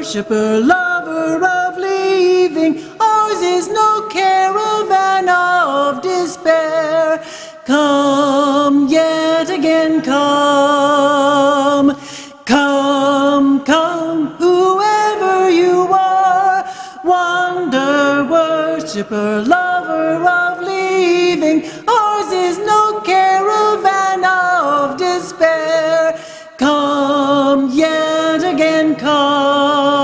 worshipper, lover of leaving. Ours is no caravan of despair. Come yet again, come. Come, come, whoever you are. Wonder worshipper, lover of leaving. Ours is no caravan of despair. Come yet again, come.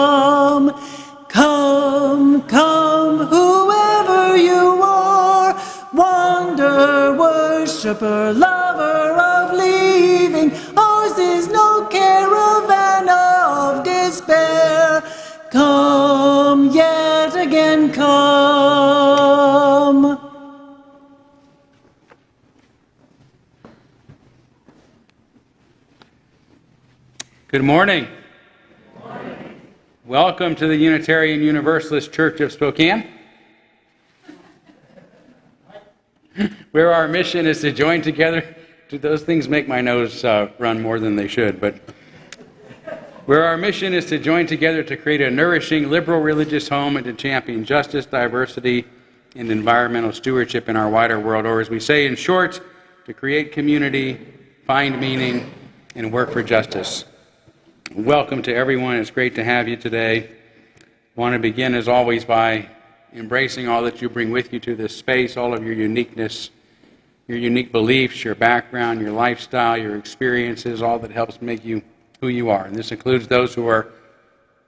Come, come, whoever you are. Wonder worshipper, lover of leaving. Ours is no caravan of despair. Come yet again, come. Good morning. Good morning. Welcome to the Unitarian Universalist Church of Spokane, where our mission is to join together. Those things make my nose run more than they should, but where our mission is to join together to create a nourishing, liberal religious home and to champion justice, diversity, and environmental stewardship in our wider world, or as we say in short, to create community, find meaning, and work for justice. Welcome to everyone. It's great to have you today. I want to begin, as always, by embracing all that you bring with you to this space, all of your uniqueness, your unique beliefs, your background, your lifestyle, your experiences, all that helps make you who you are. And this includes those who are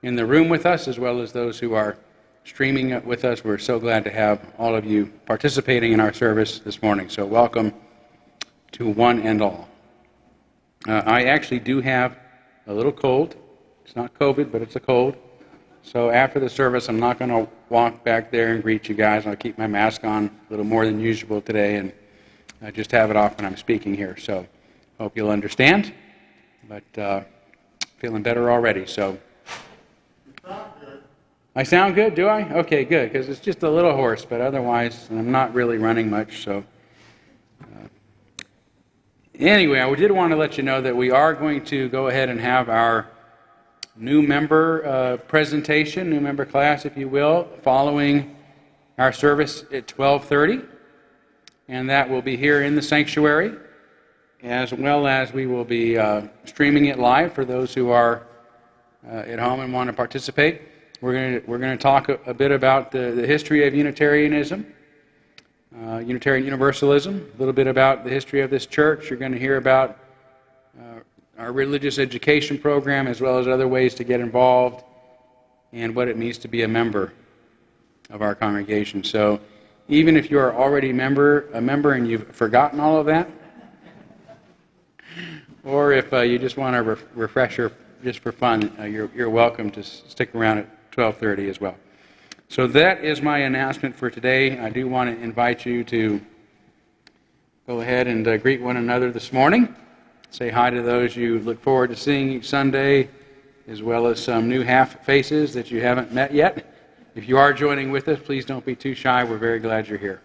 in the room with us, as well as those who are streaming with us. We're so glad to have all of you participating in our service this morning. So welcome to one and all. I actually do have a little cold. It's not COVID, but it's a cold. So after the service, I'm not going to walk back there and greet you guys. I'll keep my mask on a little more than usual today, and I just have it off when I'm speaking here. So hope you'll understand. But feeling better already. So I sound good, do I? Okay, good, because it's just a little hoarse, but otherwise I'm not really running much. So anyway, I did want to let you know that we are going to go ahead and have our new member presentation, new member class, if you will, following our service at 12:30, and that will be here in the sanctuary, as well as we will be streaming it live for those who are at home and want to participate. We're going to talk a bit about the history of Unitarianism, Unitarian Universalism, a little bit about the history of this church. You're going to hear about our religious education program, as well as other ways to get involved and what it means to be a member of our congregation. So even if you are already a member and you've forgotten all of that, or if you just want a refresher just for fun, you're welcome to stick around at 12:30 as well. So that is my announcement for today. I do want to invite you to go ahead and greet one another this morning. Say hi to those you look forward to seeing each Sunday, as well as some new half faces that you haven't met yet. If you are joining with us, please don't be too shy. We're very glad you're here.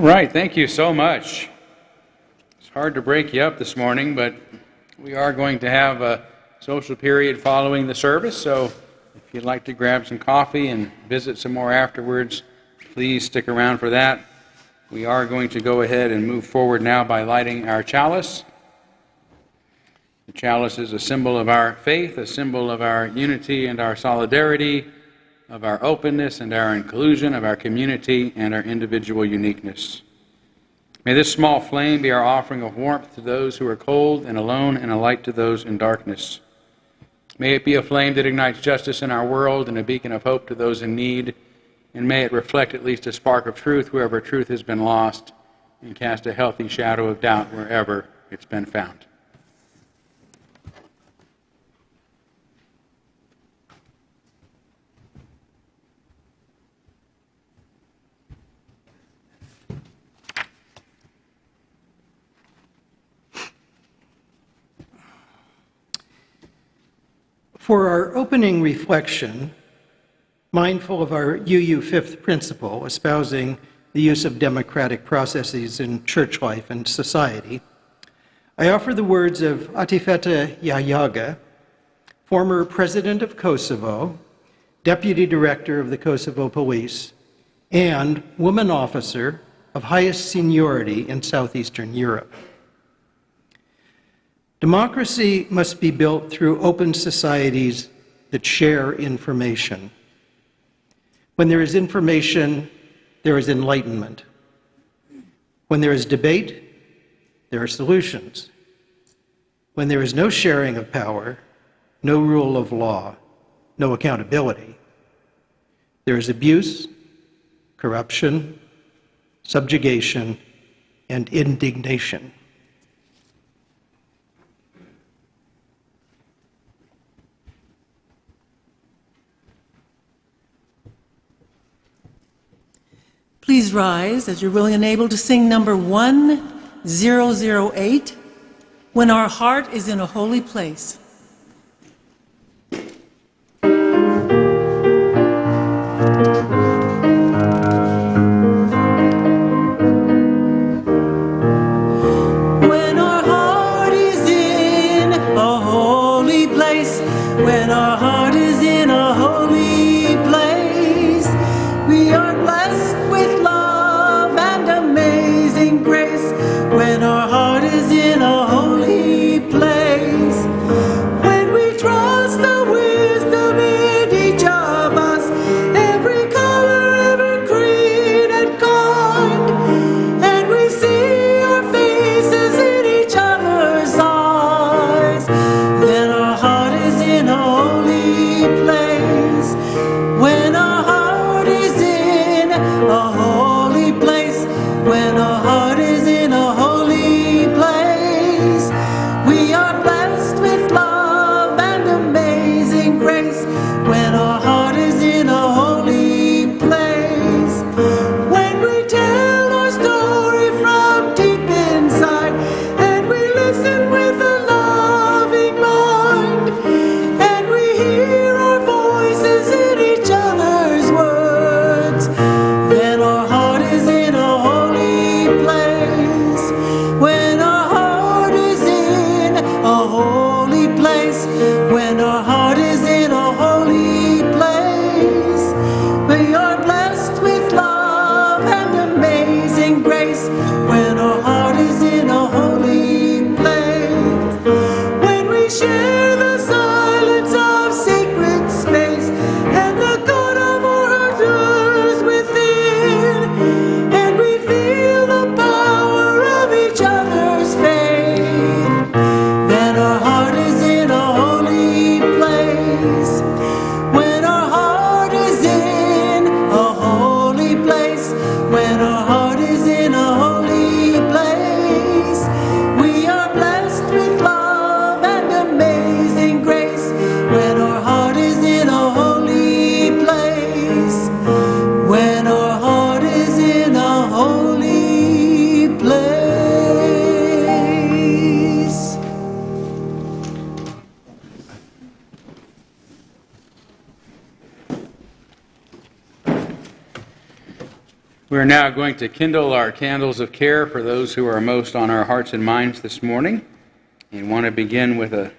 right, thank you so much. It's hard to break you up this morning, but we are going to have a social period following the service, so if you'd like to grab some coffee and visit some more afterwards, please stick around for that. We are going to go ahead and move forward now by lighting our chalice. The chalice is a symbol of our faith, a symbol of our unity and our solidarity, of our openness and our inclusion, of our community and our individual uniqueness. May this small flame be our offering of warmth to those who are cold and alone, and a light to those in darkness. May it be a flame that ignites justice in our world and a beacon of hope to those in need, and may it reflect at least a spark of truth wherever truth has been lost, and cast a healthy shadow of doubt wherever it's been found. For our opening reflection, mindful of our UU fifth principle, espousing the use of democratic processes in church life and society, I offer the words of Atifete Yayaga, former president of Kosovo, deputy director of the Kosovo Police, and woman officer of highest seniority in Southeastern Europe. Democracy must be built through open societies that share information. When there is information, there is enlightenment. When there is debate, there are solutions. When there is no sharing of power, no rule of law, no accountability, there is abuse, corruption, subjugation, and indignation. Please rise as you're willing and able to sing number 1008, When Our Heart is in a Holy Place. When our heart is in a holy place, when our heart is in a holy place, we are blessed with love and amazing grace. When our heart is in a holy place, when we trust the wisdom in each of us, every color, every creed and kind, and we see our faces in each other's eyes, then our heart is in a holy place. When our heart is in a holy place, when our heart is in a holy We're now going to kindle our candles of care for those who are most on our hearts and minds this morning. And want to begin with a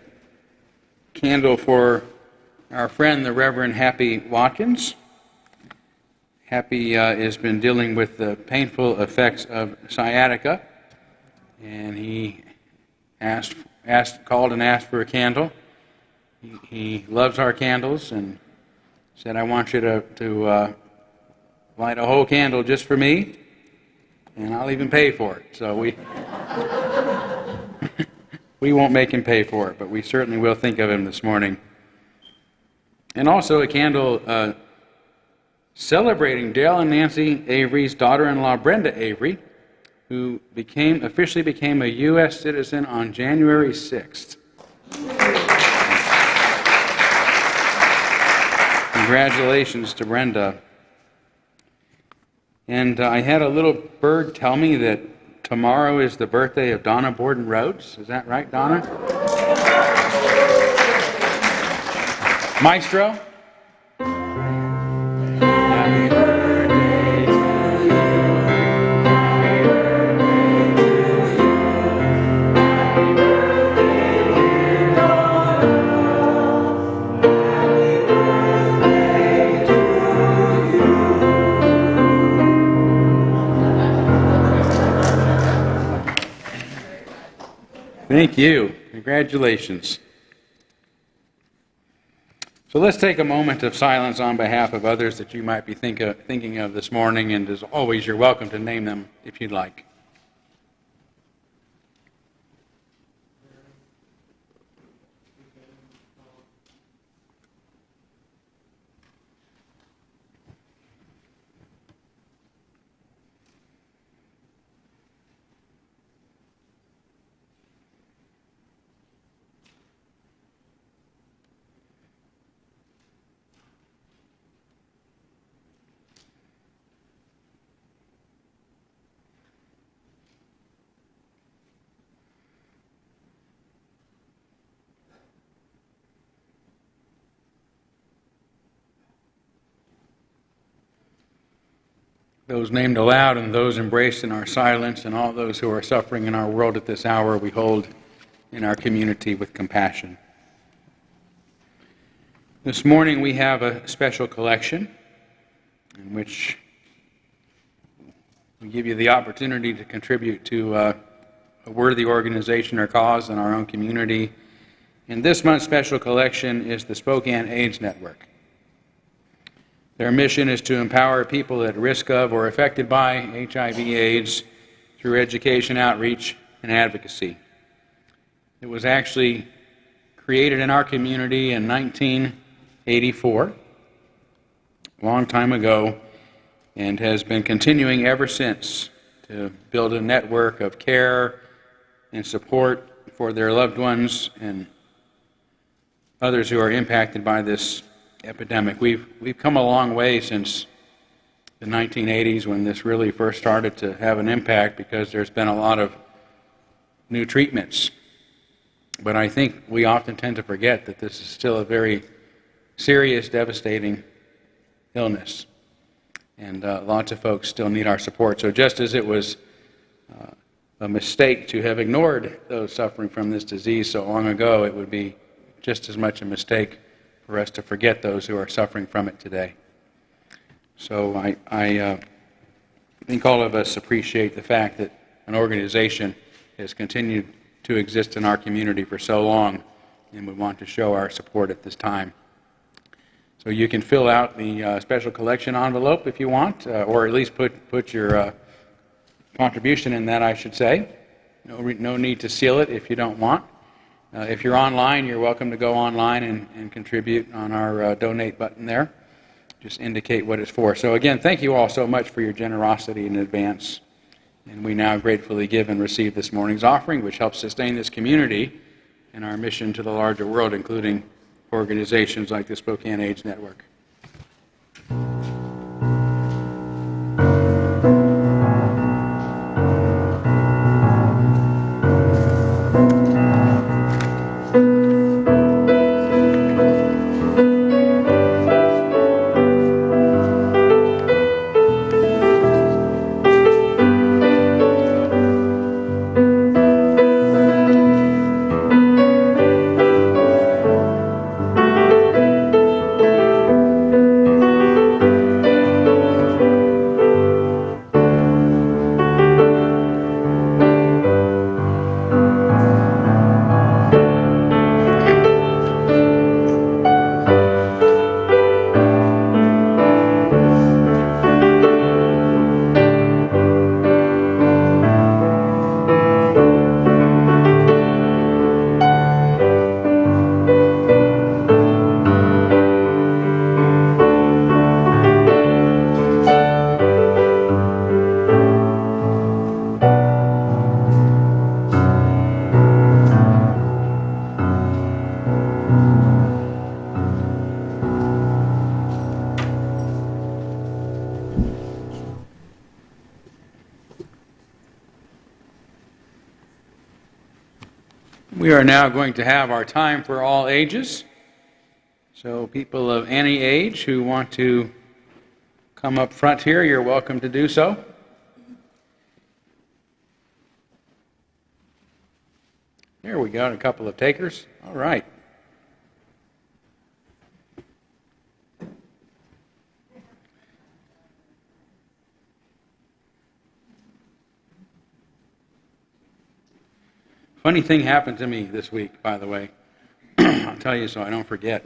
candle for our friend, the Reverend Happy Watkins. Happy has been dealing with the painful effects of sciatica, and he called and asked for a candle. He loves our candles and said, "I want you to light a whole candle just for me, and I'll even pay for it." So we won't make him pay for it, but we certainly will think of him this morning. And also a candle celebrating Dale and Nancy Avery's daughter-in-law, Brenda Avery, who officially became a U.S. citizen on January 6th. Congratulations to Brenda. And I had a little bird tell me that tomorrow is the birthday of Donna Borden Rhodes. Is that right, Donna? Maestro? Happy birthday to you. Happy birthday to you. Happy birthday, dear Donna. Happy birthday to you. Thank you. Congratulations. So let's take a moment of silence on behalf of others that you might be thinking of this morning, and as always, you're welcome to name them if you'd like. Those named aloud and those embraced in our silence, and all those who are suffering in our world at this hour, we hold in our community with compassion. This morning we have a special collection in which we give you the opportunity to contribute to a worthy organization or cause in our own community. And this month's special collection is the Spokane AIDS Network. Their mission is to empower people at risk of or affected by HIV/AIDS through education, outreach, and advocacy. It was actually created in our community in 1984, a long time ago, and has been continuing ever since to build a network of care and support for their loved ones and others who are impacted by this epidemic. We've come a long way since the 1980s when this really first started to have an impact, because there's been a lot of new treatments. But I think we often tend to forget that this is still a very serious, devastating illness. And lots of folks still need our support. So just as it was a mistake to have ignored those suffering from this disease so long ago, it would be just as much a mistake for us to forget those who are suffering from it today. So I think all of us appreciate the fact that an organization has continued to exist in our community for so long, and we want to show our support at this time. So you can fill out the special collection envelope if you want, or at least put your contribution in that, I should say. No need to seal it if you don't want. If you're online, you're welcome to go online and contribute on our donate button there. Just indicate what it's for. So again, thank you all so much for your generosity in advance. And we now gratefully give and receive this morning's offering, which helps sustain this community and our mission to the larger world, including organizations like the Spokane AIDS Network. We are now going to have our time for all ages. So people of any age who want to come up front here, you're welcome to do so. There we go, a couple of takers. All right. Funny thing happened to me this week, by the way. I'll tell you so I don't forget.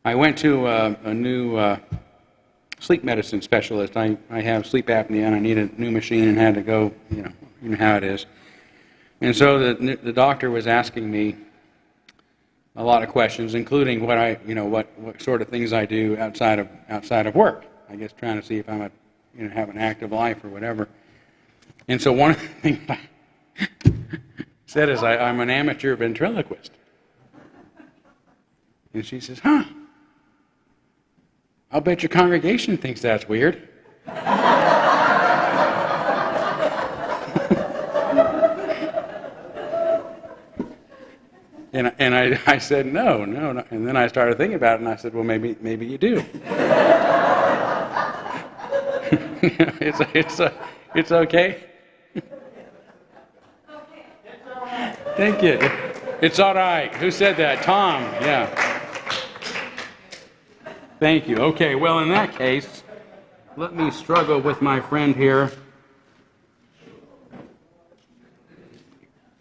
I went to a new sleep medicine specialist. I have sleep apnea and I need a new machine and had to go, you know how it is. And so the doctor was asking me a lot of questions, including what sort of things I do outside of work. I guess trying to see if I'm have an active life or whatever. And so one of the things I said is I'm an amateur ventriloquist. And she says, "Huh? I'll bet your congregation thinks that's weird." And I said, no. And then I started thinking about it, and I said, well, maybe you do. It's okay. Thank you. It's all right. Who said that? Tom. Yeah. Thank you. Okay, well, in that case, let me struggle with my friend here.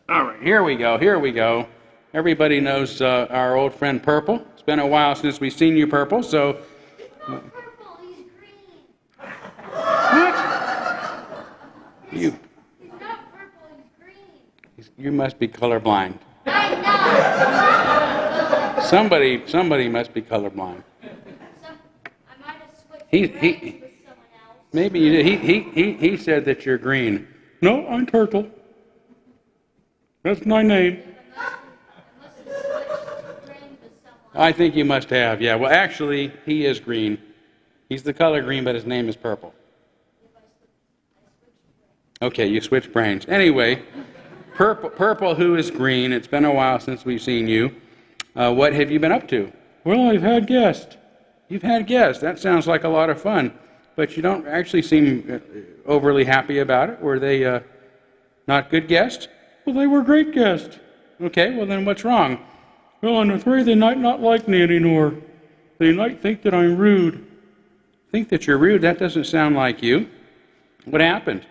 All right, here we go. Everybody knows our old friend Purple. It's been a while since we've seen you, Purple, so... Oh, purple, he's green. What? You... He's not purple, he's green. You must be colorblind. I'm not. Somebody must be colorblind. I might have switched He- brains with someone else. Maybe you did. He said that you're green. No, I'm Turtle. That's my name. Unless he switched brains with someone I think you must have, yeah. Well, actually, he is green. He's the color green, but his name is Purple. Okay, you switched brains. Anyway, Purple, who is green, it's been a while since we've seen you. What have you been up to? Well, I've had guests. You've had guests. That sounds like a lot of fun. But you don't actually seem overly happy about it. Were they not good guests? Well, they were great guests. Okay, well then what's wrong? Well, I'm afraid they might not like me anymore. They might think that I'm rude. Think that you're rude? That doesn't sound like you. What happened?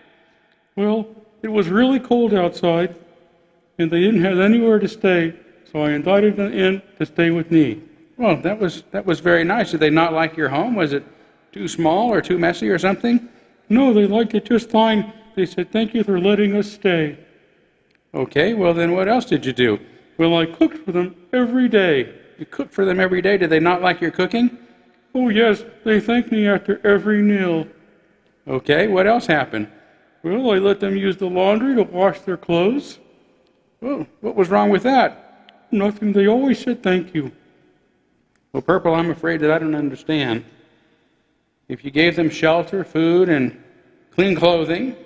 Well, it was really cold outside, and they didn't have anywhere to stay, so I invited them in to stay with me. Well, that was very nice. Did they not like your home? Was it too small or too messy or something? No, they liked it just fine. They said, "Thank you for letting us stay." Okay, well then what else did you do? Well, I cooked for them every day. You cooked for them every day? Did they not like your cooking? Oh yes, they thanked me after every meal. Okay, what else happened? Well, I let them use the laundry to wash their clothes. Well, what was wrong with that? Nothing, they always said thank you. Well, Purple, I'm afraid that I don't understand. If you gave them shelter, food, and clean clothing,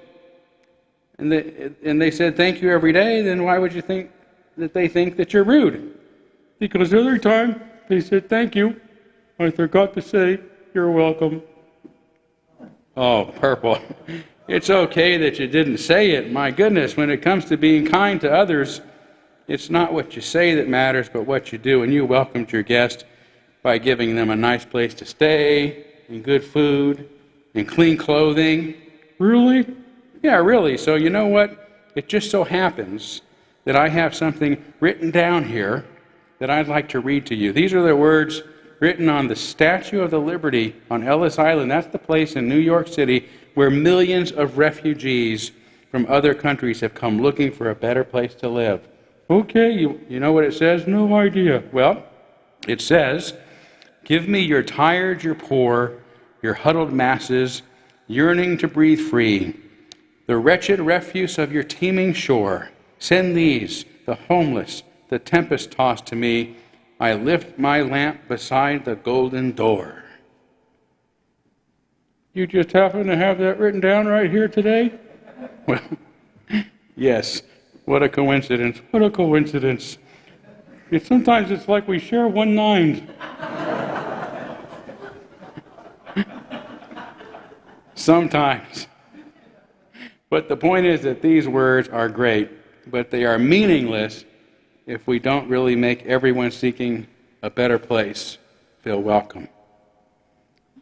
and they said thank you every day, then why would you think that they think that you're rude? Because every time they said thank you, I forgot to say you're welcome. Oh, Purple, it's okay that you didn't say it. My goodness, when it comes to being kind to others, it's not what you say that matters, but what you do. And you welcomed your guest by giving them a nice place to stay, and good food, and clean clothing. Really? Yeah, really. So you know what? It just so happens that I have something written down here that I'd like to read to you. These are the words written on the Statue of the Liberty on Ellis Island. That's the place in New York City where millions of refugees from other countries have come looking for a better place to live. Okay, you know what it says? No idea. Well, it says, "Give me your tired, your poor, your huddled masses, yearning to breathe free. The wretched refuse of your teeming shore. Send these, the homeless, the tempest-tossed to me. I lift my lamp beside the golden door." You just happen to have that written down right here today? Well, yes. What a coincidence. What a coincidence. Sometimes it's like we share one mind. Sometimes. But the point is that these words are great, but they are meaningless if we don't really make everyone seeking a better place feel welcome.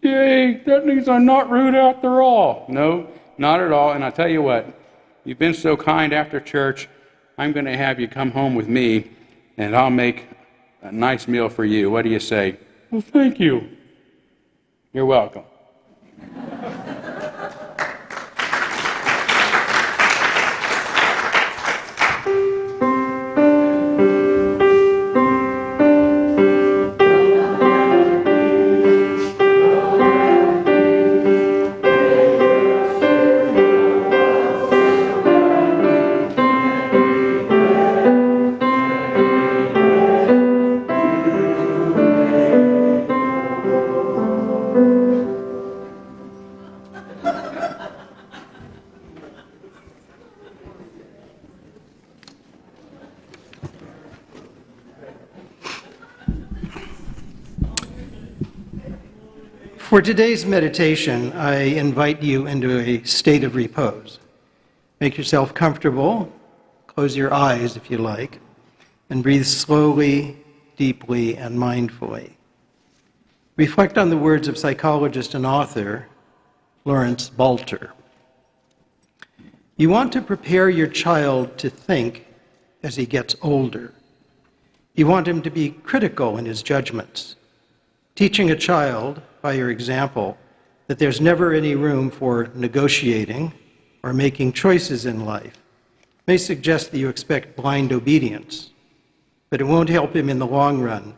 Yay, that means I'm not rude after all. No, not at all. And I'll tell you what, you've been so kind after church, I'm going to have you come home with me, and I'll make a nice meal for you. What do you say? Well, thank you. You're welcome. For today's meditation, I invite you into a state of repose. Make yourself comfortable, close your eyes if you like, and breathe slowly, deeply, and mindfully. Reflect on the words of psychologist and author Lawrence Balter. You want to prepare your child to think as he gets older. You want him to be critical in his judgments. Teaching a child, by your example, that there's never any room for negotiating or making choices in life may suggest that you expect blind obedience, but it won't help him in the long run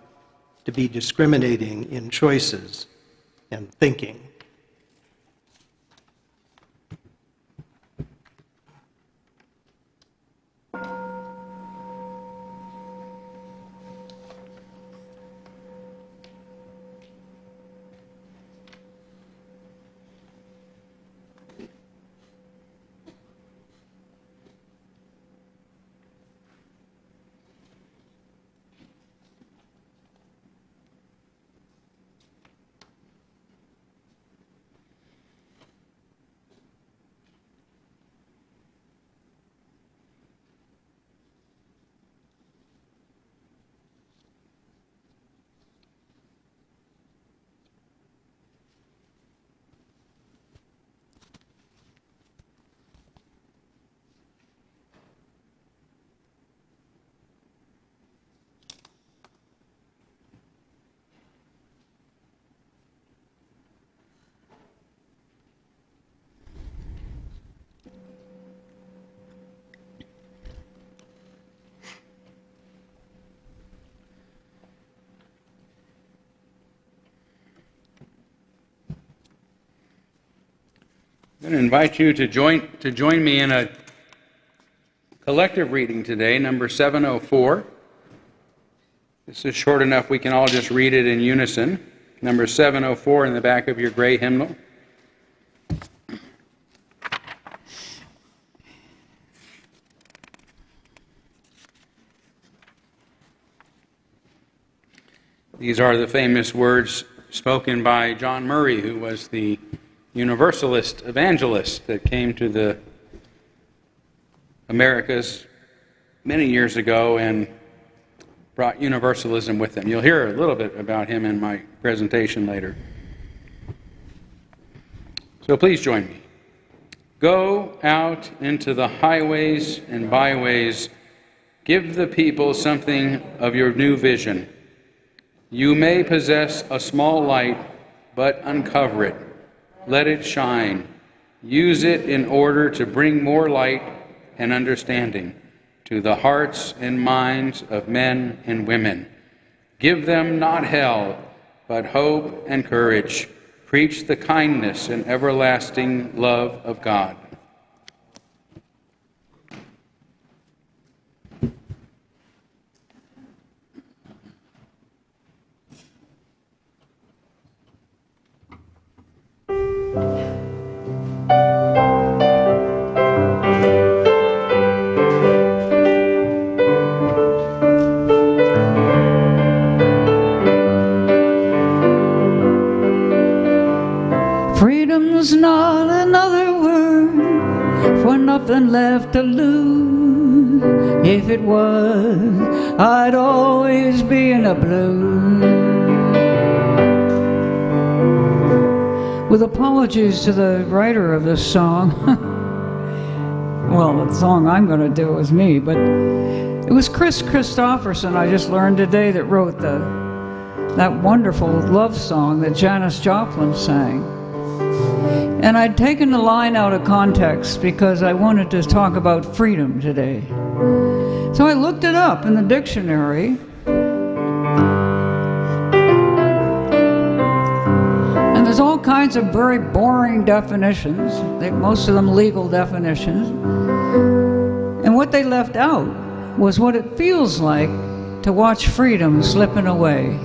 to be discriminating in choices and thinking. I'm going to invite you to join me in a collective reading today, number 704. This is short enough we can all just read it in unison. Number 704 in the back of your gray hymnal. These are the famous words spoken by John Murray, who was the Universalist evangelist that came to the Americas many years ago and brought universalism with him. You'll hear a little bit about him in my presentation later. So please join me. Go out into the highways and byways. Give the people something of your new vision. You may possess a small light, but uncover it. Let it shine. Use it in order to bring more light and understanding to the hearts and minds of men and women. Give them not hell, but hope and courage. Preach the kindness and everlasting love of God. left to lose. If it was, I'd always be in a blues. With apologies to the writer of this song. Well, the song I'm going to do is me, but it was Chris Christopherson, I just learned today, that wrote that wonderful love song that Janis Joplin sang. And I'd taken the line out of context because I wanted to talk about freedom today. So I looked it up in the dictionary. And there's all kinds of very boring definitions, most of them legal definitions. And what they left out was what it feels like to watch freedom slipping away.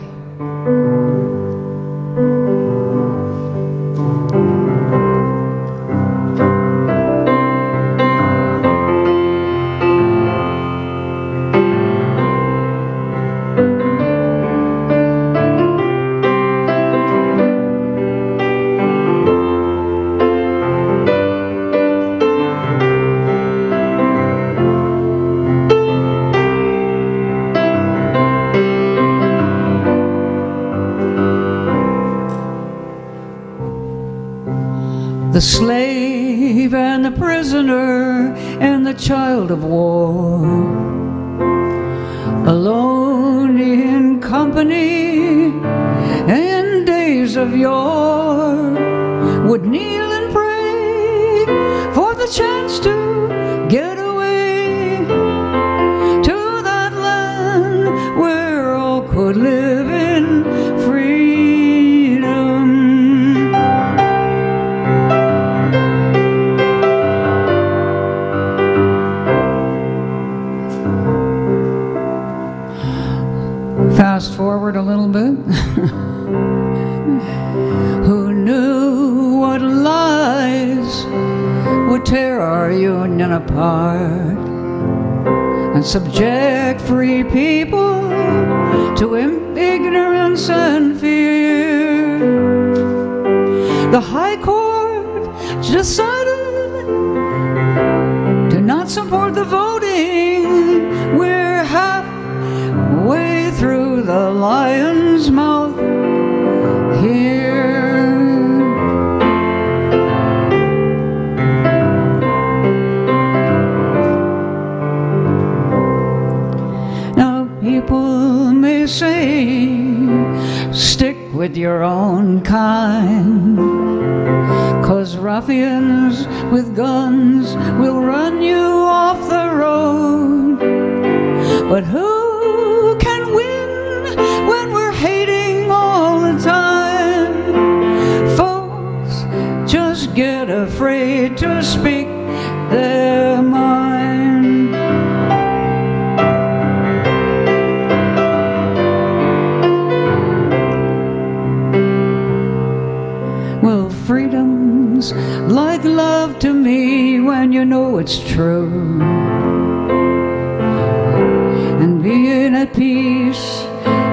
The slave and the prisoner and the child of war, alone in company in days of yore, would kneel and pray for the chance to get away to that land where all could live in freedom. Fast forward a little bit. Who knew what lies would tear our union apart and subject free people to ignorance and fear? The High Court decided to not support the voting. We're halfway through the lion's mouth here. Now people may say, stick with your own kind, 'cause ruffians with guns will run you off the road. But who can win when we're hating all the time? Folks just get afraid to speak their mind. Well, freedom's like love to me when you know it's true, and being at peace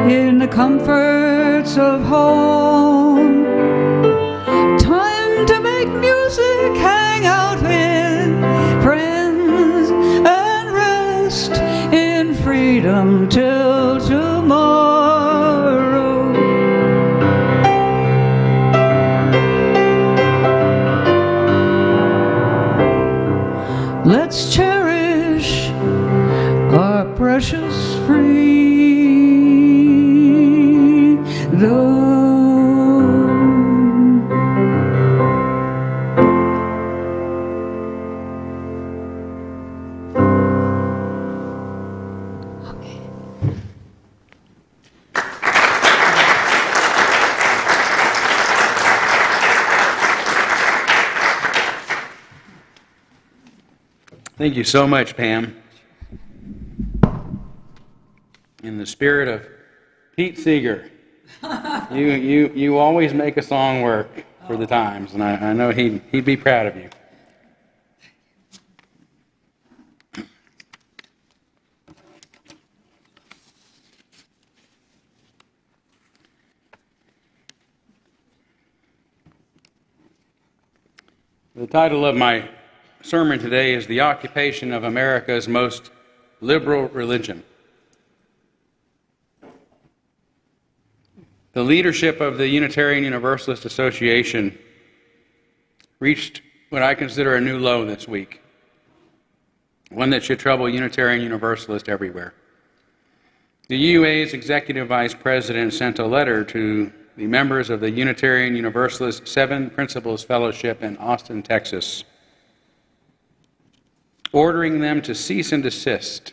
in the comforts of home. Time to make music, hang out with friends, and rest in freedom till tomorrow. Let's cherish our precious freedom. Thank you so much, Pam. In the spirit of Pete Seeger, you always make a song work for the times, and I know he'd be proud of you. The title of my sermon today is the occupation of America's most liberal religion. The leadership of the Unitarian Universalist Association reached what I consider a new low this week, one that should trouble Unitarian Universalists everywhere. The UUA's executive vice president sent a letter to the members of the Unitarian Universalist Seven Principles Fellowship in Austin, Texas, ordering them to cease and desist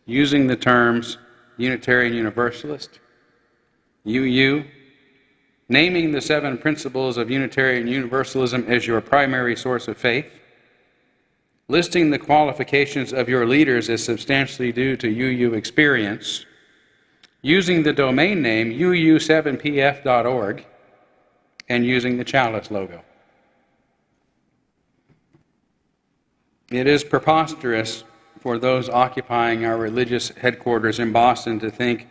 using the terms Unitarian Universalist, UU, naming the seven principles of Unitarian Universalism as your primary source of faith, listing the qualifications of your leaders as substantially due to UU experience, using the domain name uu7pf.org, and using the chalice logo. It is preposterous for those occupying our religious headquarters in Boston to think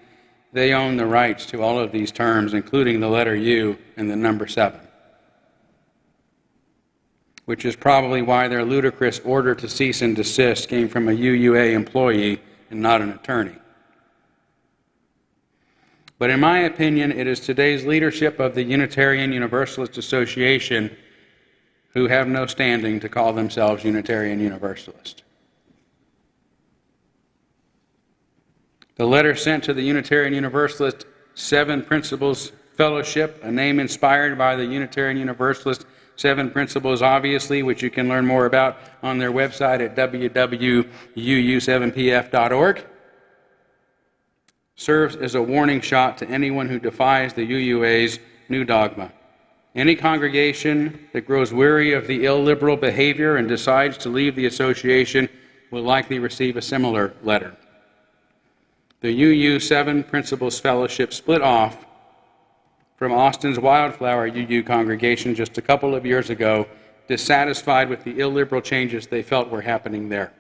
they own the rights to all of these terms, including the letter U and the number 7, which is probably why their ludicrous order to cease and desist came from a UUA employee and not an attorney. But in my opinion, it is today's leadership of the Unitarian Universalist Association who have no standing to call themselves Unitarian Universalist. The letter sent to the Unitarian Universalist Seven Principles Fellowship, a name inspired by the Unitarian Universalist Seven Principles, obviously, which you can learn more about on their website at www.uu7pf.org, serves as a warning shot to anyone who defies the UUA's new dogma. Any congregation that grows weary of the illiberal behavior and decides to leave the association will likely receive a similar letter. The UU Seven Principles Fellowship split off from Austin's Wildflower UU congregation just a couple of years ago, dissatisfied with the illiberal changes they felt were happening there.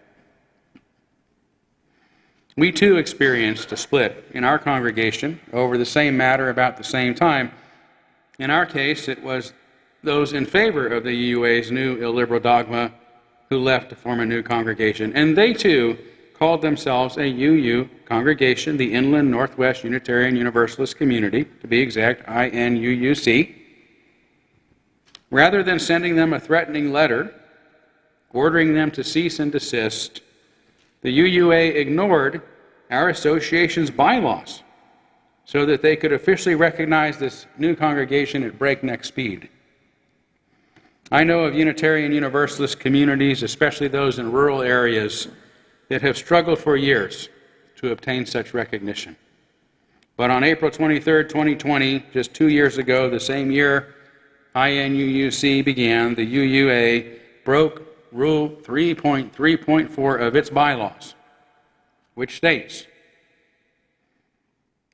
We too experienced a split in our congregation over the same matter about the same time. In our case, it was those in favor of the UUA's new illiberal dogma who left to form a new congregation, and they too called themselves a UU congregation, the Inland Northwest Unitarian Universalist Community, to be exact, INUUC. Rather than sending them a threatening letter ordering them to cease and desist, the UUA ignored our association's bylaws so that they could officially recognize this new congregation at breakneck speed. I know of Unitarian Universalist communities, especially those in rural areas, that have struggled for years to obtain such recognition. But on April 23, 2020, just 2 years ago, the same year INUUC began, the UUA broke Rule 3.3.4 of its bylaws, which states,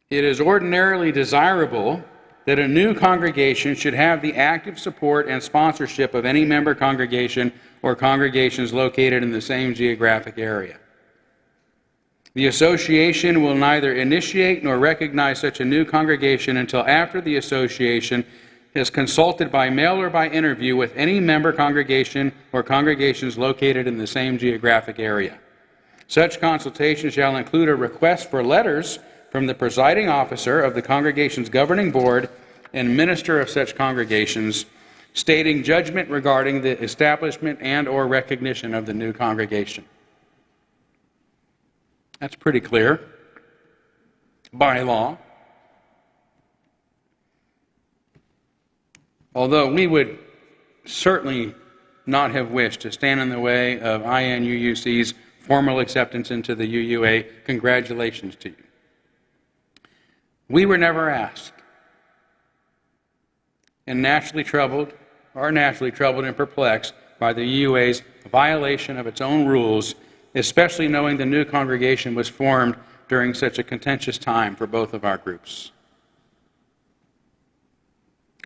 "It is ordinarily desirable that a new congregation should have the active support and sponsorship of any member congregation or congregations located in the same geographic area. The association will neither initiate nor recognize such a new congregation until after the association is consulted by mail or by interview with any member congregation or congregations located in the same geographic area. Such consultation shall include a request for letters from the presiding officer of the congregation's governing board and minister of such congregations, stating judgment regarding the establishment and or recognition of the new congregation." That's pretty clear by law. Although we would certainly not have wished to stand in the way of INUUC's formal acceptance into the UUA, congratulations to you. We were never asked, and are naturally troubled and perplexed by the UUA's violation of its own rules, especially knowing the new congregation was formed during such a contentious time for both of our groups.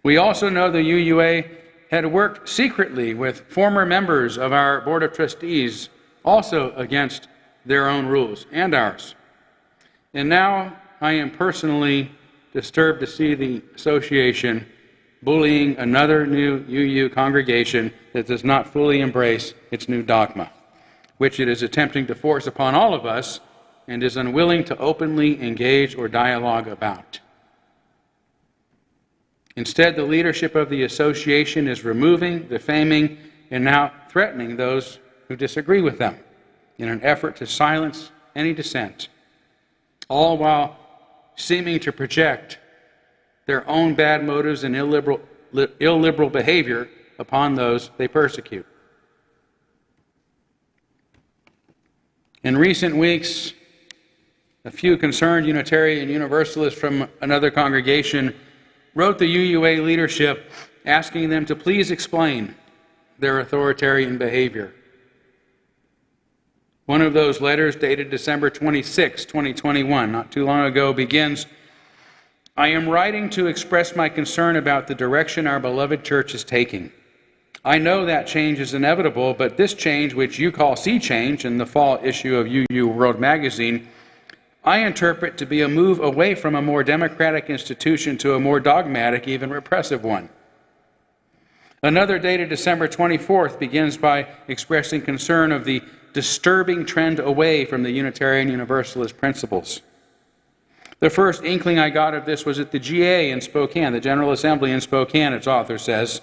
We also know the UUA had worked secretly with former members of our Board of Trustees, also against their own rules and ours. And now I am personally disturbed to see the association bullying another new UU congregation that does not fully embrace its new dogma, which it is attempting to force upon all of us and is unwilling to openly engage or dialogue about. Instead, the leadership of the association is removing, defaming, and now threatening those who disagree with them in an effort to silence any dissent, all while seeming to project their own bad motives and illiberal behavior upon those they persecute. In recent weeks, a few concerned Unitarian Universalists from another congregation wrote the UUA leadership asking them to please explain their authoritarian behavior. One of those letters, dated December 26, 2021, not too long ago, begins, "I am writing to express my concern about the direction our beloved church is taking. I know that change is inevitable, but this change, which you call Sea Change in the fall issue of UU World Magazine, I interpret to be a move away from a more democratic institution to a more dogmatic, even repressive one." Another, dated December 24th, begins by expressing concern of the disturbing trend away from the Unitarian Universalist principles. The first inkling I got of this was at the GA in Spokane, the General Assembly in Spokane, its author says.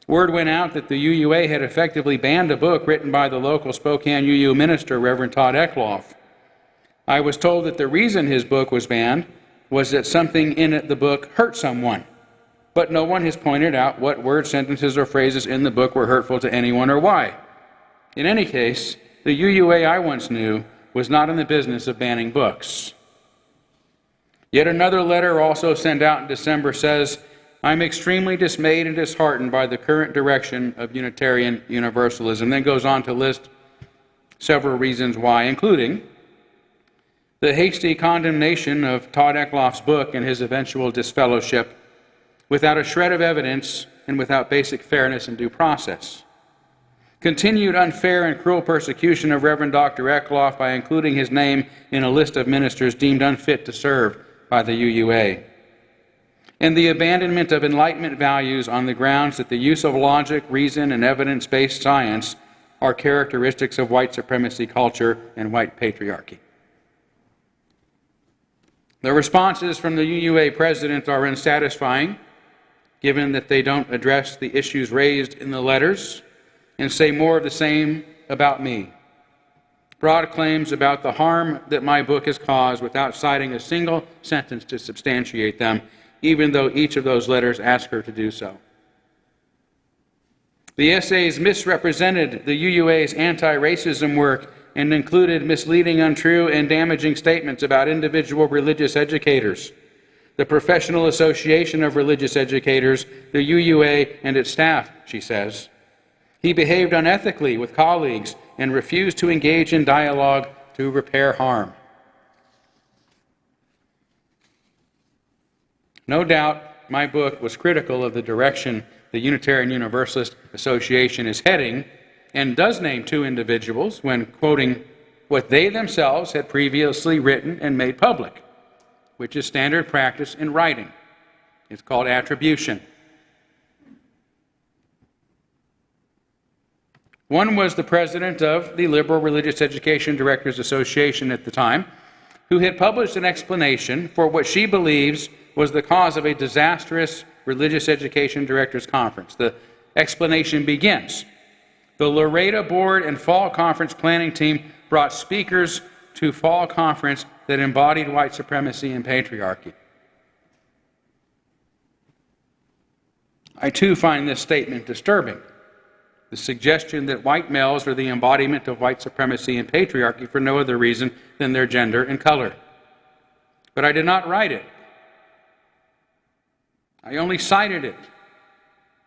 Word went out that the UUA had effectively banned a book written by the local Spokane UU minister, Reverend Todd Eckloff. I was told that the reason his book was banned was that something in the book hurt someone, but no one has pointed out what words, sentences, or phrases in the book were hurtful to anyone or why. In any case, the UUA I once knew was not in the business of banning books. Yet another letter, also sent out in December, says, "I'm extremely dismayed and disheartened by the current direction of Unitarian Universalism." Then goes on to list several reasons why, including the hasty condemnation of Todd Eckloff's book and his eventual disfellowship without a shred of evidence and without basic fairness and due process. Continued unfair and cruel persecution of Reverend Dr. Eckloff by including his name in a list of ministers deemed unfit to serve by the UUA. And the abandonment of Enlightenment values on the grounds that the use of logic, reason, and evidence-based science are characteristics of white supremacy culture and white patriarchy. The responses from the UUA president are unsatisfying, given that they don't address the issues raised in the letters and say more of the same about me. Broad claims about the harm that my book has caused without citing a single sentence to substantiate them, even though each of those letters ask her to do so. The essays misrepresented the UUA's anti-racism work and included misleading, untrue, and damaging statements about individual religious educators, the Professional Association of Religious Educators, the UUA, and its staff, she says. He behaved unethically with colleagues and refused to engage in dialogue to repair harm. No doubt, my book was critical of the direction the Unitarian Universalist Association is heading, and does name two individuals when quoting what they themselves had previously written and made public, which is standard practice in writing. It's called attribution. One was the president of the Liberal Religious Education Directors Association at the time, who had published an explanation for what she believes was the cause of a disastrous Religious Education Directors Conference. The explanation begins, "The Laredo Board and Fall Conference planning team brought speakers to Fall Conference that embodied white supremacy and patriarchy." I too find this statement disturbing. The suggestion that white males are the embodiment of white supremacy and patriarchy for no other reason than their gender and color. But I did not write it. I only cited it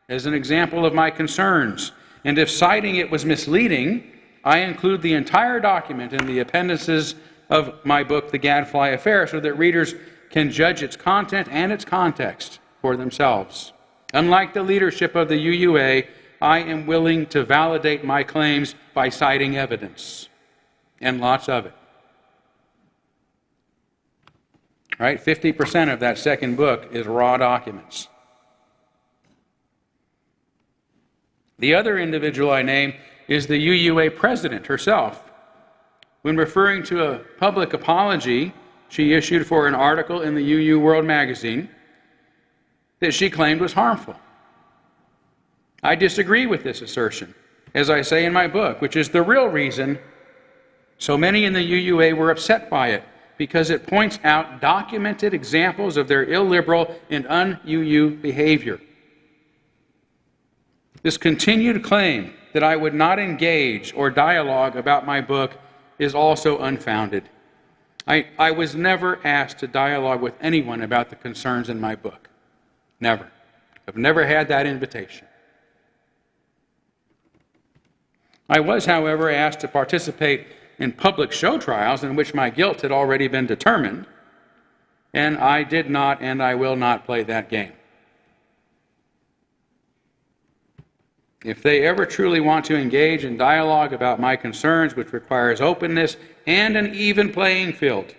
as an example of my concerns. And if citing it was misleading, I include the entire document in the appendices of my book, The Gadfly Affair, so that readers can judge its content and its context for themselves. Unlike the leadership of the UUA, I am willing to validate my claims by citing evidence, and lots of it. All right, 50% of that second book is raw documents. The other individual I name is the UUA president herself. When referring to a public apology she issued for an article in the UU World magazine that she claimed was harmful. I disagree with this assertion, as I say in my book, which is the real reason so many in the UUA were upset by it, because it points out documented examples of their illiberal and un-UU behavior. This continued claim that I would not engage or dialogue about my book is also unfounded. I was never asked to dialogue with anyone about the concerns in my book. Never. I've never had that invitation. I was, however, asked to participate in public show trials in which my guilt had already been determined, and I did not and I will not play that game. If they ever truly want to engage in dialogue about my concerns, which requires openness and an even playing field,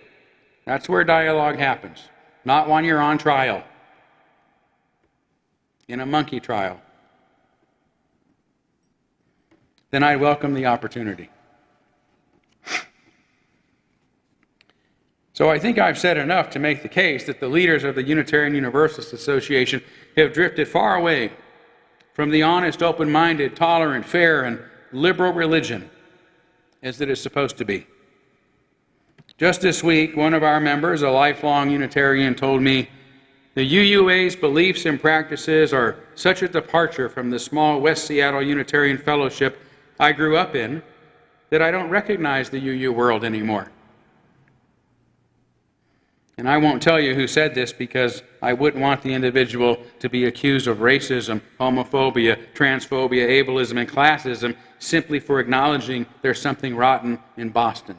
that's where dialogue happens, not when you're on trial, in a monkey trial. Then I welcome the opportunity. So I think I've said enough to make the case that the leaders of the Unitarian Universalist Association have drifted far away from the honest, open-minded, tolerant, fair, and liberal religion as it is supposed to be. Just this week, one of our members, a lifelong Unitarian, told me, the UUA's beliefs and practices are such a departure from the small West Seattle Unitarian Fellowship I grew up in that I don't recognize the UU world anymore. And I won't tell you who said this because I wouldn't want the individual to be accused of racism, homophobia, transphobia, ableism, and classism simply for acknowledging there's something rotten in Boston.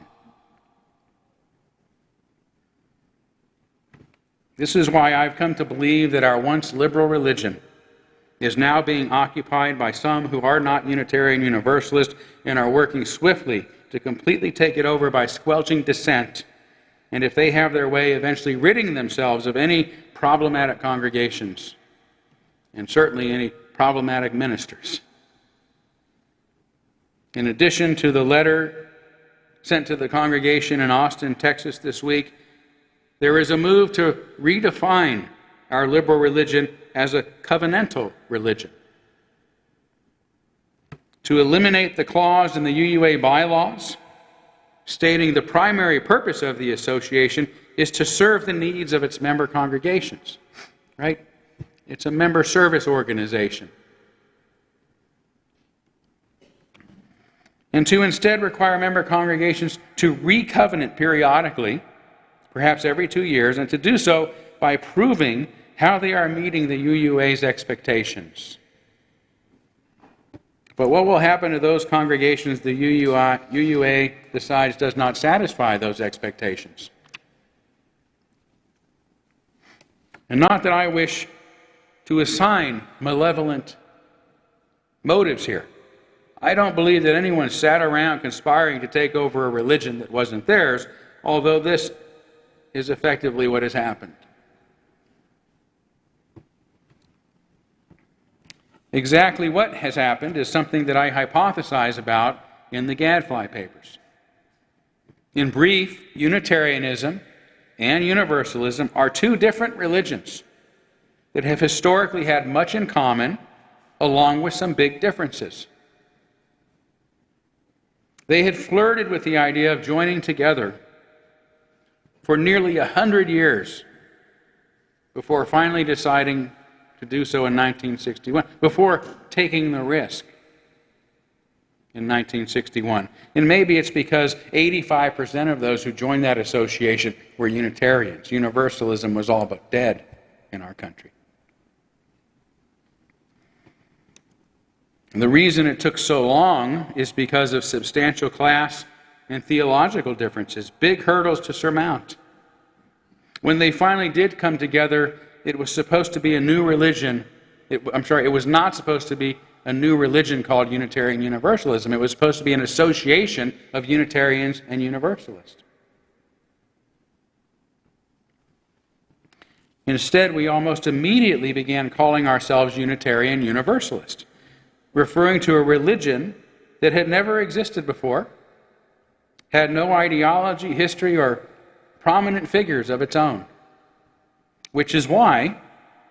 This is why I've come to believe that our once liberal religion is now being occupied by some who are not Unitarian Universalists and are working swiftly to completely take it over by squelching dissent, and if they have their way, eventually ridding themselves of any problematic congregations, and certainly any problematic ministers. In addition to the letter sent to the congregation in Austin, Texas this week, there is a move to redefine our liberal religion as a covenantal religion, to eliminate the clause in the UUA bylaws stating the primary purpose of the association is to serve the needs of its member congregations, right? It's a member service organization. And to instead require member congregations to re-covenant periodically, perhaps every 2 years, and to do so by proving how they are meeting the UUA's expectations. But what will happen to those congregations the UUA decides does not satisfy those expectations? And not that I wish to assign malevolent motives here. I don't believe that anyone sat around conspiring to take over a religion that wasn't theirs, although this is effectively what has happened. Exactly what has happened is something that I hypothesize about in the Gadfly papers. In brief, Unitarianism and Universalism are two different religions that have historically had much in common, along with some big differences. They had flirted with the idea of joining together for nearly 100 years before finally deciding to do so in 1961, before taking the risk in 1961. And maybe it's because 85% of those who joined that association were Unitarians. Universalism was all but dead in our country. And the reason it took so long is because of substantial class and theological differences, big hurdles to surmount. When they finally did come together, it was supposed to be a new religion. It was not supposed to be a new religion called Unitarian Universalism. It was supposed to be an association of Unitarians and Universalists. Instead, we almost immediately began calling ourselves Unitarian Universalists, referring to a religion that had never existed before, had no ideology, history, or prominent figures of its own. Which is why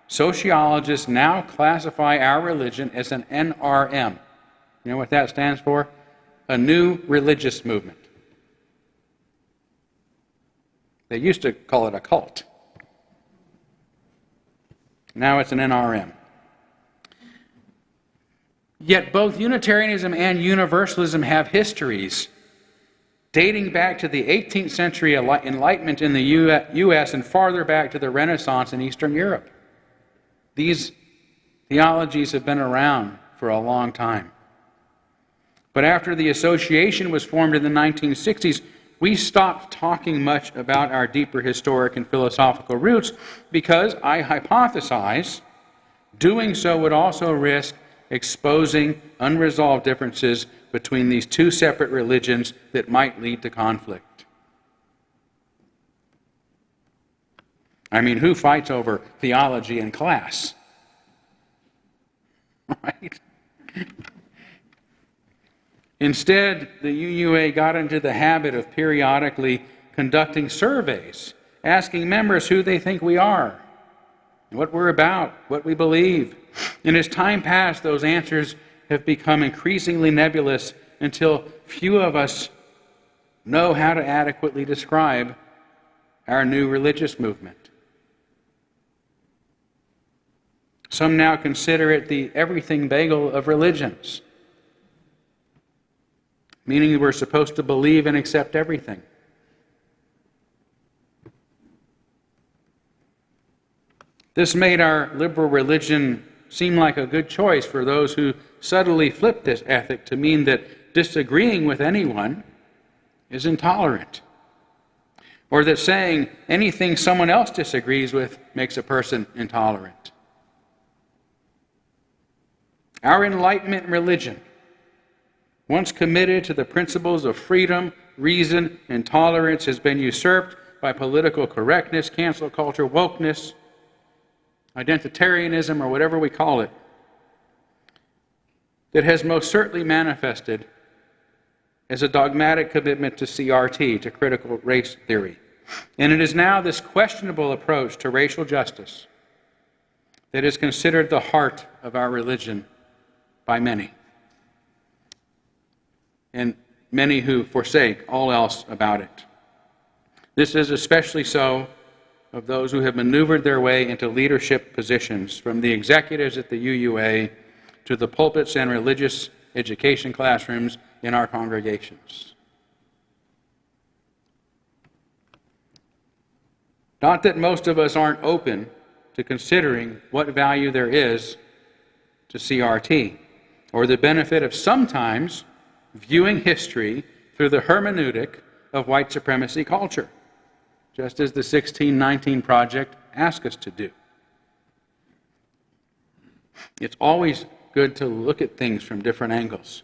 sociologists now classify our religion as an NRM. You know what that stands for? A new religious movement. They used to call it a cult. Now it's an NRM. Yet both Unitarianism and Universalism have histories dating back to the 18th century Enlightenment in the U.S. and farther back to the Renaissance in Eastern Europe. These theologies have been around for a long time. But after the association was formed in the 1960s, we stopped talking much about our deeper historic and philosophical roots because, I hypothesize, doing so would also risk exposing unresolved differences between these two separate religions that might lead to conflict. I mean, who fights over theology in class? Right? Instead, the UUA got into the habit of periodically conducting surveys, asking members who they think we are, what we're about, what we believe. And as time passed, those answers have become increasingly nebulous until few of us know how to adequately describe our new religious movement. Some now consider it the everything bagel of religions, meaning we're supposed to believe and accept everything. This made our liberal religion seem like a good choice for those who subtly flip this ethic to mean that disagreeing with anyone is intolerant, or that saying anything someone else disagrees with makes a person intolerant. Our Enlightenment religion, once committed to the principles of freedom, reason, and tolerance, has been usurped by political correctness, cancel culture, wokeness, identitarianism, or whatever we call it, that has most certainly manifested as a dogmatic commitment to CRT, to critical race theory. And it is now this questionable approach to racial justice that is considered the heart of our religion by many, and many who forsake all else about it. This is especially so of those who have maneuvered their way into leadership positions, from the executives at the UUA to the pulpits and religious education classrooms in our congregations. Not that most of us aren't open to considering what value there is to CRT, or the benefit of sometimes viewing history through the hermeneutic of white supremacy culture, just as the 1619 Project asks us to do. It's always good to look at things from different angles.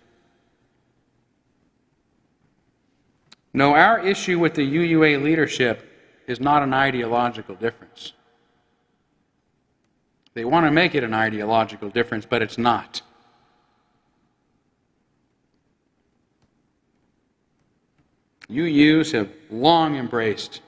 No, our issue with the UUA leadership is not an ideological difference. They want to make it an ideological difference, but it's not. UUs have long embraced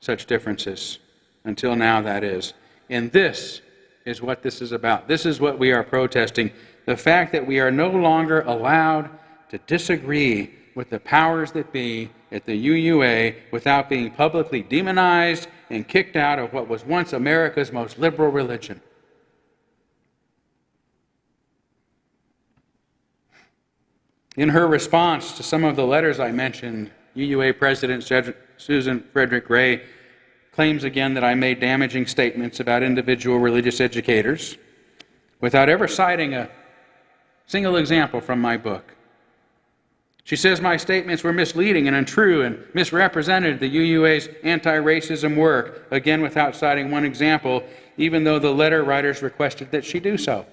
such differences, until now, that is. And this is what this is about. This is what we are protesting. The fact that we are no longer allowed to disagree with the powers that be at the UUA without being publicly demonized and kicked out of what was once America's most liberal religion. In her response to some of the letters I mentioned, UUA President Susan Frederick Gray claims again that I made damaging statements about individual religious educators without ever citing a single example from my book. She says my statements were misleading and untrue and misrepresented the UUA's anti-racism work, again without citing one example, even though the letter writers requested that she do so.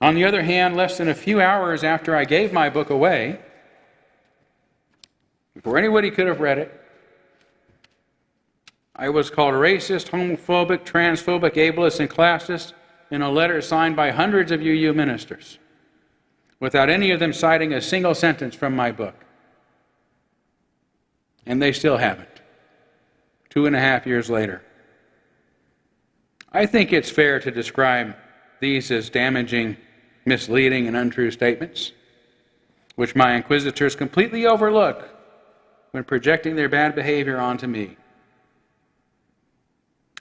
On the other hand, less than a few hours after I gave my book away, before anybody could have read it, I was called racist, homophobic, transphobic, ableist, and classist in a letter signed by hundreds of UU ministers, without any of them citing a single sentence from my book. And they still haven't, 2.5 years later. I think it's fair to describe these as damaging, misleading, and untrue statements, which my inquisitors completely overlook when projecting their bad behavior onto me.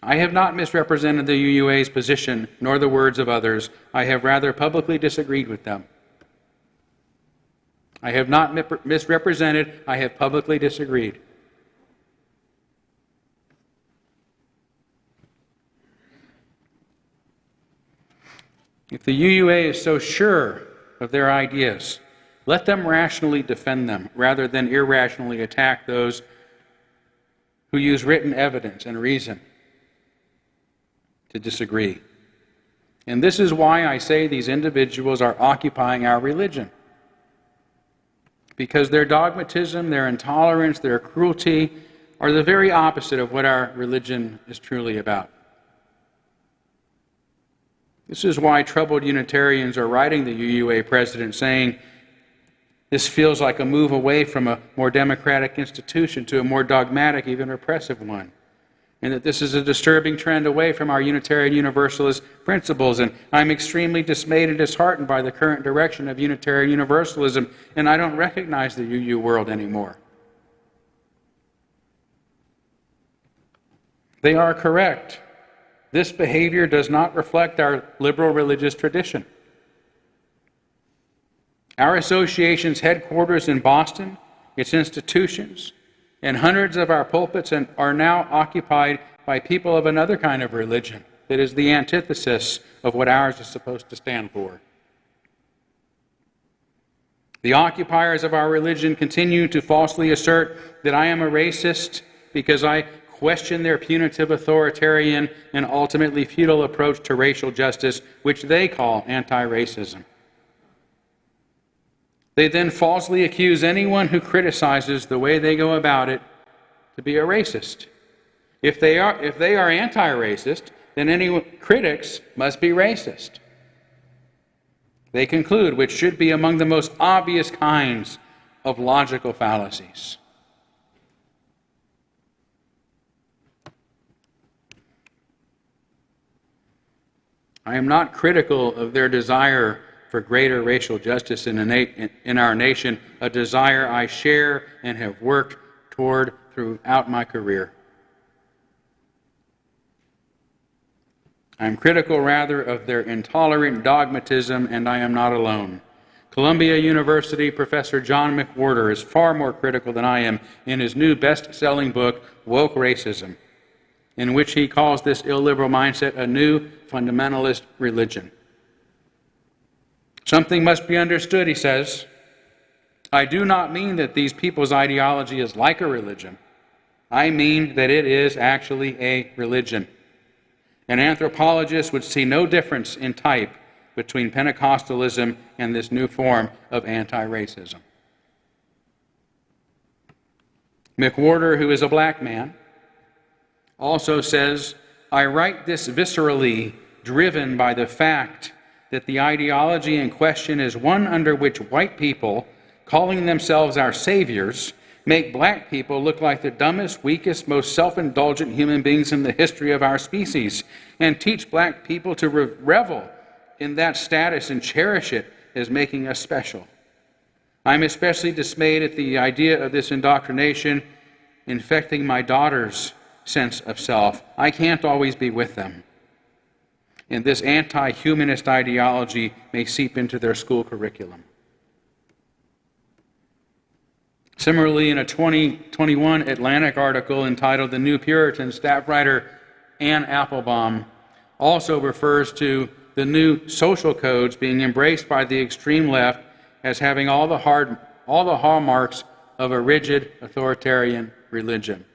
I have not misrepresented the UUA's position, nor the words of others. I have rather publicly disagreed with them. I have not misrepresented, I have publicly disagreed. If the UUA is so sure of their ideas, let them rationally defend them rather than irrationally attack those who use written evidence and reason to disagree. And this is why I say these individuals are occupying our religion. Because their dogmatism, their intolerance, their cruelty are the very opposite of what our religion is truly about. This is why troubled Unitarians are writing the UUA president saying, this feels like a move away from a more democratic institution to a more dogmatic, even repressive one. And that this is a disturbing trend away from our Unitarian Universalist principles. And I'm extremely dismayed and disheartened by the current direction of Unitarian Universalism, and I don't recognize the UU world anymore. They are correct. This behavior does not reflect our liberal religious tradition. Our association's headquarters in Boston, its institutions, and hundreds of our pulpits are now occupied by people of another kind of religion that is the antithesis of what ours is supposed to stand for. The occupiers of our religion continue to falsely assert that I am a racist because I question their punitive, authoritarian, and ultimately futile approach to racial justice, which they call anti-racism. They then falsely accuse anyone who criticizes the way they go about it to be a racist. If they are anti-racist, then any critics must be racist. They conclude, which should be among the most obvious kinds of logical fallacies. I am not critical of their desire for greater racial justice in our nation, a desire I share and have worked toward throughout my career. I am critical, rather, of their intolerant dogmatism, and I am not alone. Columbia University Professor John McWhorter is far more critical than I am in his new best-selling book, Woke Racism, in which he calls this illiberal mindset a new fundamentalist religion. Something must be understood, he says. I do not mean that these people's ideology is like a religion. I mean that it is actually a religion. An anthropologist would see no difference in type between Pentecostalism and this new form of anti-racism. McWhorter, who is a black man, also says, I write this viscerally, driven by the fact that the ideology in question is one under which white people, calling themselves our saviors, make black people look like the dumbest, weakest, most self-indulgent human beings in the history of our species, and teach black people to revel in that status and cherish it as making us special. I'm especially dismayed at the idea of this indoctrination infecting my daughter's sense of self. I can't always be with them. And this anti-humanist ideology may seep into their school curriculum. Similarly, in a 2021 Atlantic article entitled The New Puritan, staff writer Ann Applebaum also refers to the new social codes being embraced by the extreme left as having all the hallmarks of a rigid authoritarian religion.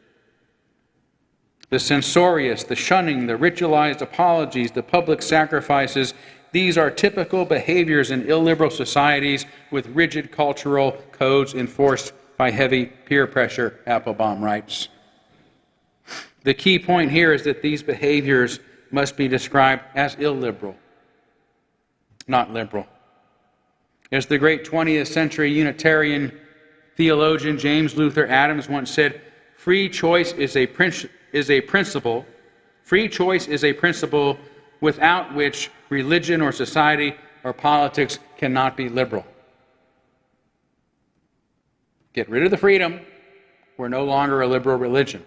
The censorious, the shunning, the ritualized apologies, the public sacrifices, these are typical behaviors in illiberal societies with rigid cultural codes enforced by heavy peer pressure, Applebaum writes. The key point here is that these behaviors must be described as illiberal, not liberal. As the great 20th century Unitarian theologian James Luther Adams once said, free choice is a principle without which religion or society or politics cannot be liberal. Get rid of the freedom, we're no longer a liberal religion.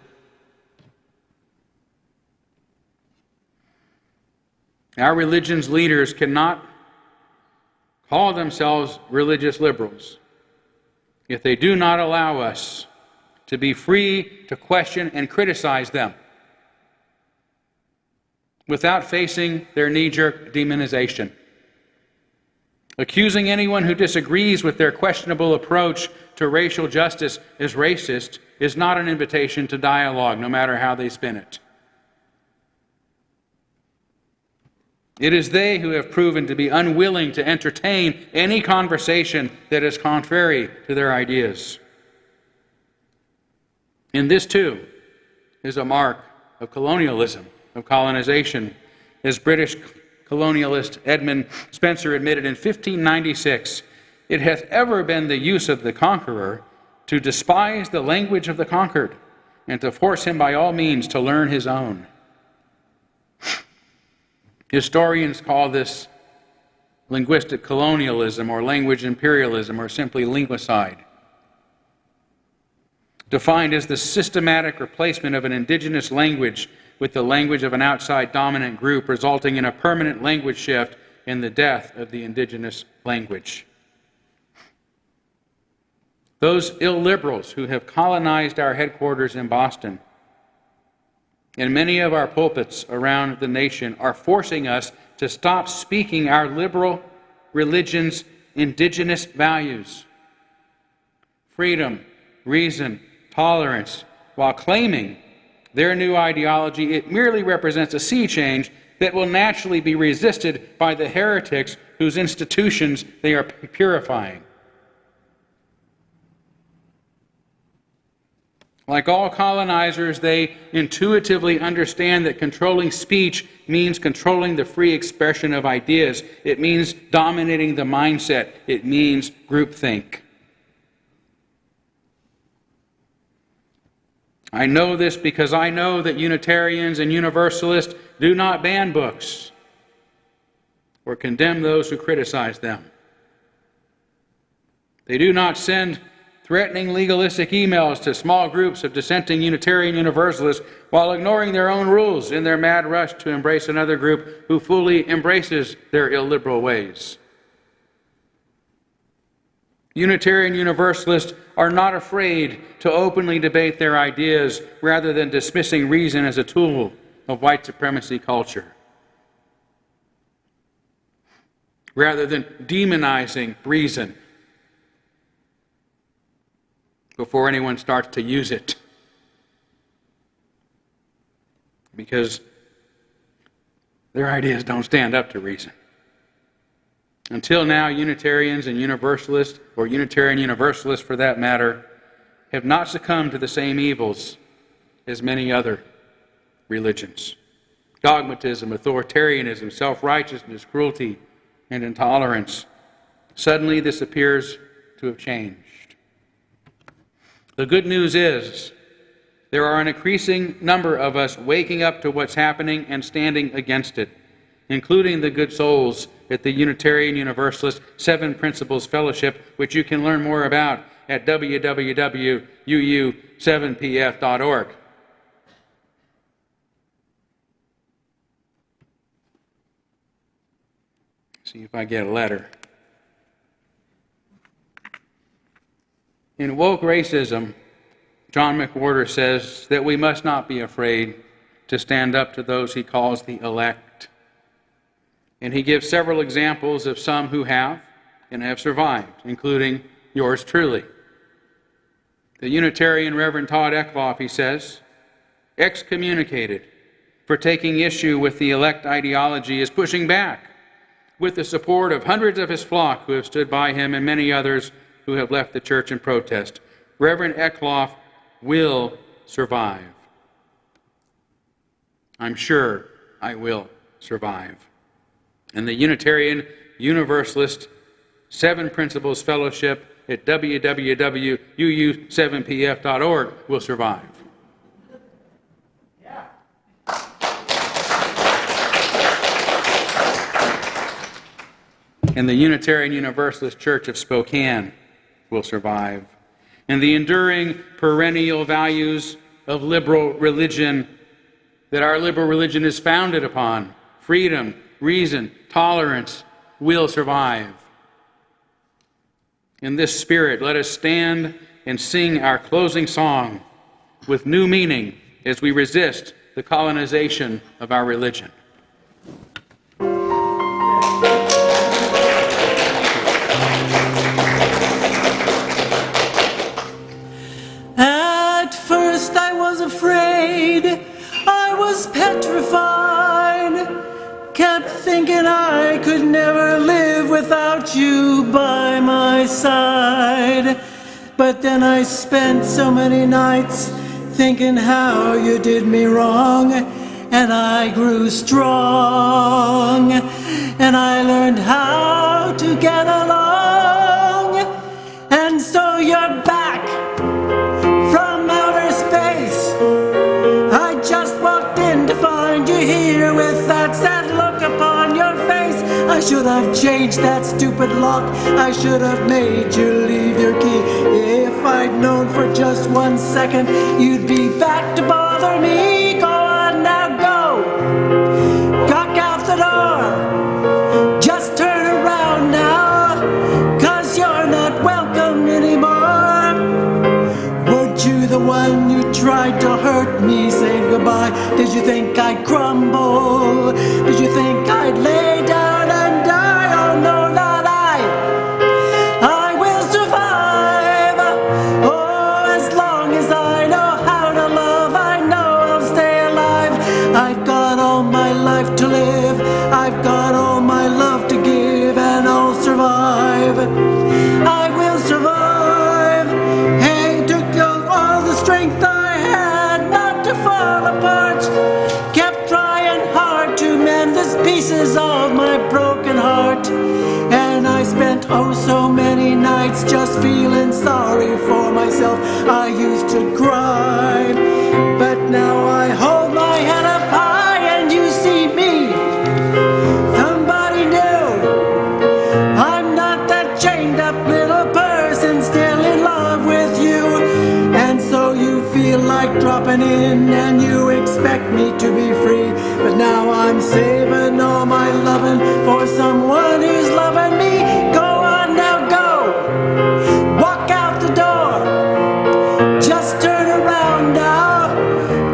Our religion's leaders cannot call themselves religious liberals if they do not allow us to be free to question and criticize them without facing their knee-jerk demonization. Accusing anyone who disagrees with their questionable approach to racial justice as racist is not an invitation to dialogue, no matter how they spin it. It is they who have proven to be unwilling to entertain any conversation that is contrary to their ideas. And this, too, is a mark of colonialism, of colonization. As British colonialist Edmund Spencer admitted in 1596, it hath ever been the use of the conqueror to despise the language of the conquered, and to force him by all means to learn his own. Historians call this linguistic colonialism or language imperialism or simply linguicide. Defined as the systematic replacement of an indigenous language with the language of an outside dominant group, resulting in a permanent language shift and the death of the indigenous language. Those illiberals who have colonized our headquarters in Boston and many of our pulpits around the nation are forcing us to stop speaking our liberal religion's indigenous values: freedom, reason, tolerance, while claiming their new ideology. It merely represents a sea change that will naturally be resisted by the heretics whose institutions they are purifying. Like all colonizers, they intuitively understand that controlling speech means controlling the free expression of ideas. It means dominating the mindset. It means groupthink. I know this because I know that Unitarians and Universalists do not ban books or condemn those who criticize them. They do not send threatening legalistic emails to small groups of dissenting Unitarian Universalists while ignoring their own rules in their mad rush to embrace another group who fully embraces their illiberal ways. Unitarian Universalists are not afraid to openly debate their ideas rather than dismissing reason as a tool of white supremacy culture, rather than demonizing reason before anyone starts to use it. Because their ideas don't stand up to reason. Until now, Unitarians and Universalists, or Unitarian Universalists for that matter, have not succumbed to the same evils as many other religions: dogmatism, authoritarianism, self-righteousness, cruelty, and intolerance. Suddenly, this appears to have changed. The good news is there are an increasing number of us waking up to what's happening and standing against it, including the good souls at the Unitarian Universalist 7 Principles Fellowship, which you can learn more about at www.uu7pf.org. See if I get a letter. In woke racism, John McWhorter says that we must not be afraid to stand up to those he calls the elect. And he gives several examples of some who have and have survived, including yours truly. The Unitarian Reverend Todd Eckloff, he says, excommunicated for taking issue with the elect ideology, is pushing back with the support of hundreds of his flock who have stood by him and many others who have left the church in protest. Reverend Eckloff will survive. I'm sure I will survive. And the Unitarian Universalist 7 Principles Fellowship at www.uu7pf.org will survive. And the Unitarian Universalist Church of Spokane will survive. And the enduring perennial values of liberal religion that our liberal religion is founded upon, freedom, reason, tolerance, will survive. In this spirit, let us stand and sing our closing song with new meaning as we resist the colonization of our religion. At first I was afraid, I was petrified, kept thinking I could never live without you by my side. But then I spent so many nights thinking how you did me wrong, and I grew strong, and I learned how to get along. And so you're back from outer space. I just walked in to find you here with that sad look upon your face. I should have changed that stupid lock. I should have made you leave your key. If I'd known for just 1 second you'd be back to bother me. Go on now, go. Walk out the door. Just turn around now, 'cause you're not welcome anymore. Weren't you the one you tried to hurt me, saying goodbye? Did you think I'd crumble? Did you think I'd lay down and die? Oh no, not I. I will survive. Oh, as long as I know how to love, I know I'll stay alive. I've got all my life to live. I've got all my love to give, and I'll survive. I will survive. Hey, took all the strength I had not to fall apart. Kept trying hard to mend the pieces of my broken heart. And I spent oh so many nights just feeling sorry for myself. I used to cry, but now I hold my head up high and you see me, somebody new. I'm not that chained up little person still in love with you. And so you feel like dropping in and you expect me to be free. But now I'm saving all my loving for someone who's loving me. Go on now, go. Walk out the door. Just turn around now,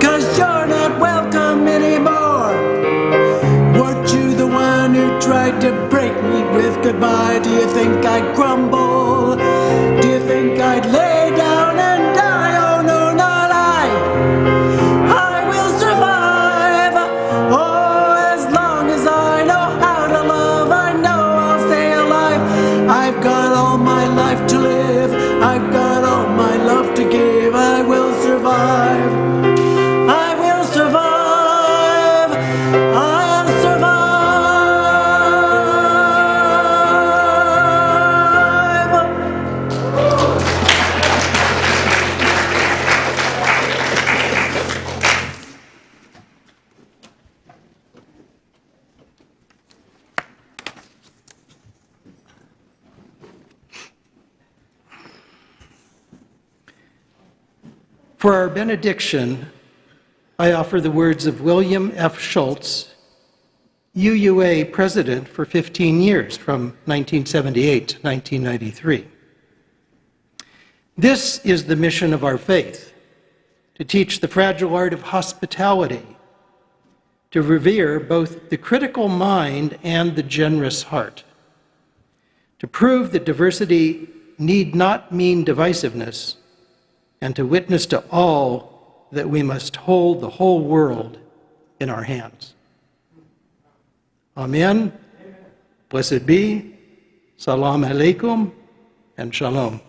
'cause you're not welcome anymore. Weren't you the one who tried to break me with goodbye? Do you think I'd crumble? Do you think I'd lay down and die? Oh no, not I. I will survive. Oh, as long as I know how to love, I know I'll stay alive. I've got all my life to live. I've got all my love to give. I will survive. I will survive. I'll survive. For our benediction, I offer the words of William F. Schultz, UUA president for 15 years, from 1978 to 1993. This is the mission of our faith, to teach the fragile art of hospitality, to revere both the critical mind and the generous heart, to prove that diversity need not mean divisiveness, and to witness to all that we must hold the whole world in our hands. Amen. Blessed be. Salam alaikum and shalom.